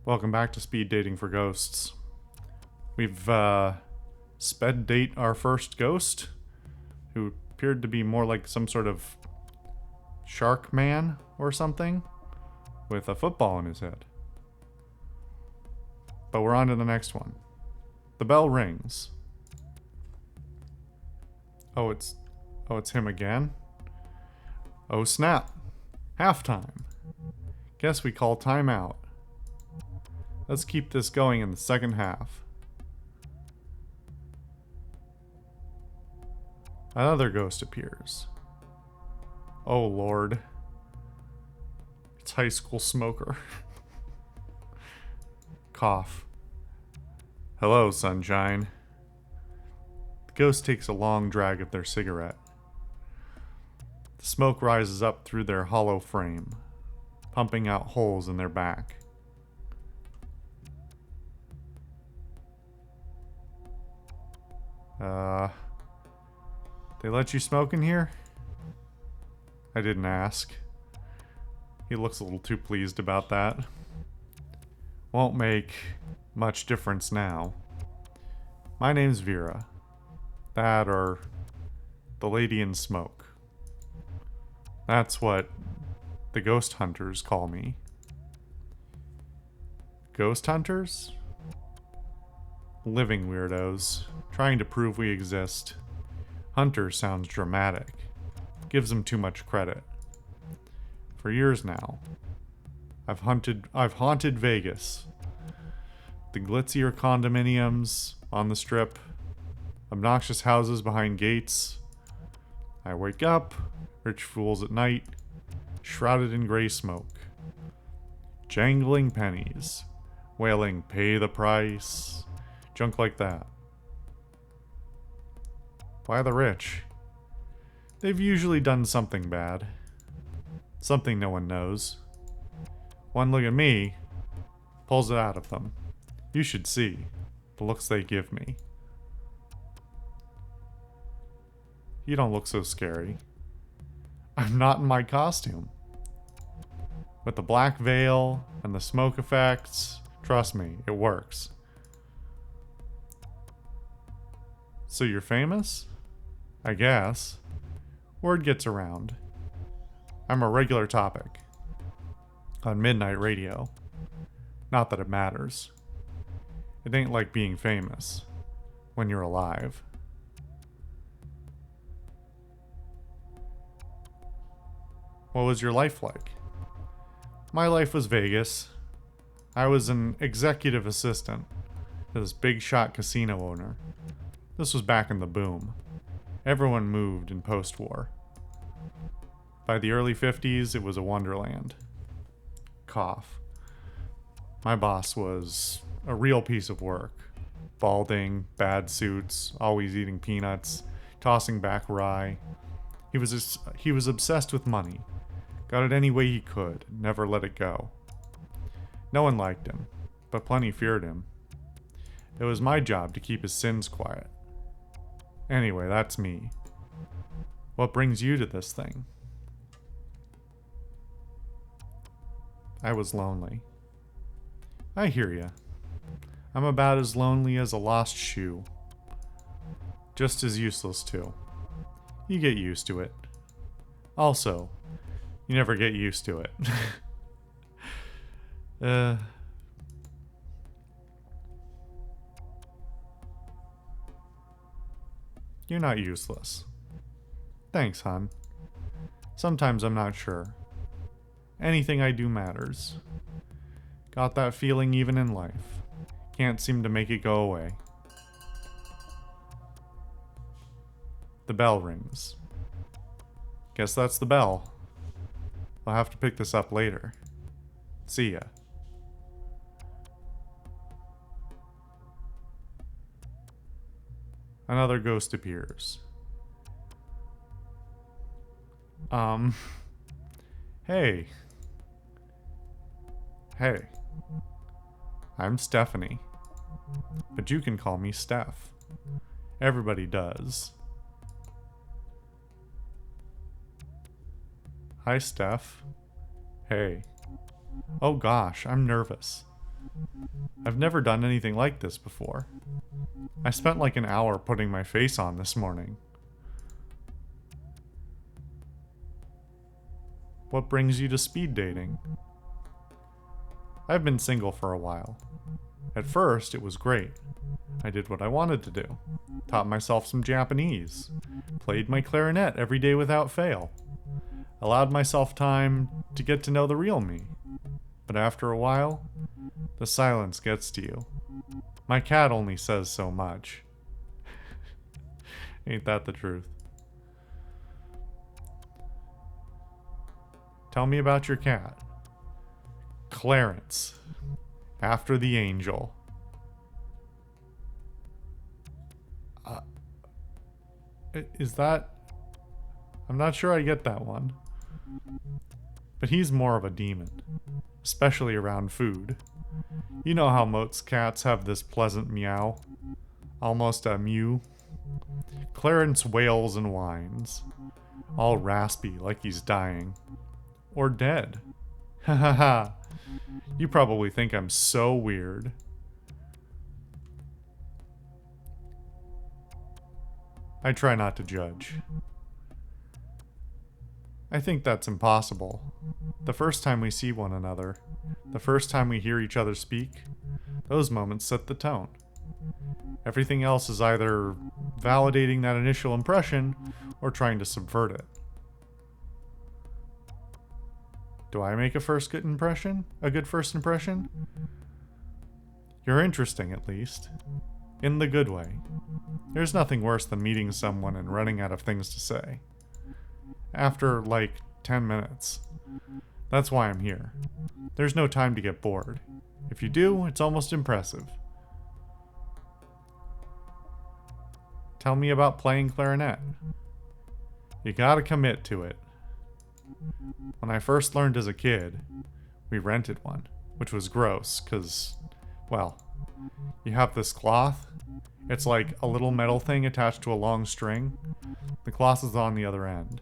Welcome back to Speed Dating for Ghosts. We've sped date our first ghost, who appeared to be more like some sort of shark man or something, with a football in his head. But we're on to the next one. The bell rings. Oh, it's him again? Oh snap. Halftime. Guess we call timeout. Let's keep this going in the second half. Another ghost appears. Oh lord. It's High School Smoker. Cough. Hello, sunshine. The ghost takes a long drag of their cigarette. The smoke rises up through their hollow frame, pumping out holes in their back. They let you smoke in here? I didn't ask. He looks a little too pleased about that. Won't make much difference now. My name's Vera. That or the Lady in Smoke. That's what the ghost hunters call me. Ghost hunters? Living weirdos, trying to prove we exist. Hunter sounds dramatic. Gives them too much credit. For years now, I've haunted Vegas. The glitzier condominiums on the strip, obnoxious houses behind gates. I wake up, rich fools at night, shrouded in gray smoke. Jangling pennies, wailing pay the price, junk like that. Why the rich? They've usually done something bad. Something no one knows. One look at me pulls it out of them. You should see the looks they give me. You don't look so scary. I'm not in my costume. With the black veil and the smoke effects, trust me, it works. So you're famous? I guess. Word gets around. I'm a regular topic. On midnight radio. Not that it matters. It ain't like being famous when you're alive. What was your life like? My life was Vegas. I was an executive assistant to this big shot casino owner. This was back in the boom. Everyone moved in post-war. By the early 50s, it was a wonderland. Cough. My boss was a real piece of work. Balding, bad suits, always eating peanuts, tossing back rye. He was obsessed with money. Got it any way he could, never let it go. No one liked him, but plenty feared him. It was my job to keep his sins quiet. Anyway, that's me. What brings you to this thing? I was lonely. I hear ya. I'm about as lonely as a lost shoe. Just as useless, too. You get used to it. Also, you never get used to it. You're not useless. Thanks, hon. Sometimes I'm not sure. Anything I do matters. Got that feeling even in life. Can't seem to make it go away. The bell rings. Guess that's the bell. I'll have to pick this up later. See ya. Another ghost appears. Hey. Hey. I'm Stephanie. But you can call me Steph. Everybody does. Hi, Steph. Hey. Oh gosh, I'm nervous. I've never done anything like this before. I spent like an hour putting my face on this morning. What brings you to speed dating? I've been single for a while. At first, it was great. I did what I wanted to do. Taught myself some Japanese. Played my clarinet every day without fail. Allowed myself time to get to know the real me. But after a while, the silence gets to you. My cat only says so much. Ain't that the truth? Tell me about your cat. Clarence. After the angel. Is that... I'm not sure I get that one. But he's more of a demon. Especially around food. You know how most cats have this pleasant meow? Almost a mew. Clarence wails and whines. All raspy like he's dying. Or dead. Ha ha ha. You probably think I'm so weird. I try not to judge. I think that's impossible. The first time we see one another, the first time we hear each other speak, those moments set the tone. Everything else is either validating that initial impression or trying to subvert it. Do I make a good first impression? You're interesting, at least. In the good way. There's nothing worse than meeting someone and running out of things to say. After, like, 10 minutes. That's why I'm here. There's no time to get bored. If you do, it's almost impressive. Tell me about playing clarinet. You gotta commit to it. When I first learned as a kid, we rented one, which was gross, because, well, you have this cloth. It's like a little metal thing attached to a long string. The cloth is on the other end.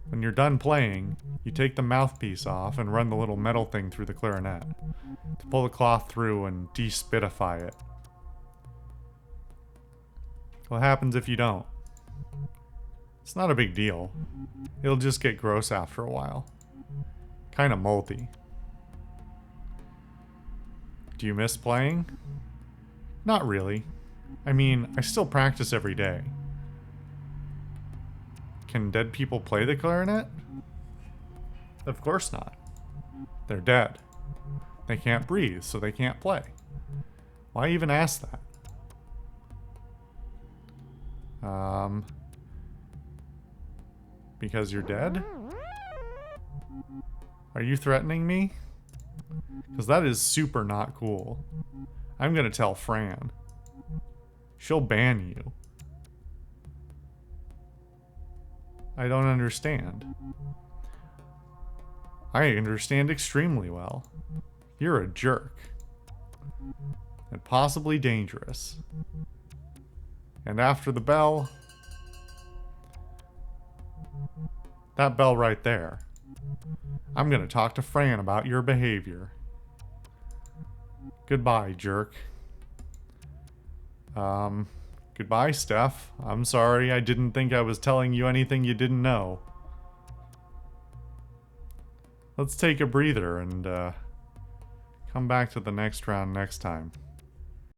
When you're done playing, you take the mouthpiece off and run the little metal thing through the clarinet to pull the cloth through and despitify it. What happens if you don't? It's not a big deal. It'll just get gross after a while. Kinda moldy. Do you miss playing? Not really. I mean, I still practice every day. Can dead people play the clarinet? Of course not. They're dead. They can't breathe, so they can't play. Why even ask that? Because you're dead? Are you threatening me? Because that is super not cool. I'm gonna tell Fran. She'll ban you. I don't understand. I understand extremely well. You're a jerk. And possibly dangerous. And after the bell... That bell right there. I'm gonna talk to Fran about your behavior. Goodbye, jerk. Goodbye, Steph. I'm sorry, I didn't think I was telling you anything you didn't know. Let's take a breather and, come back to the next round next time.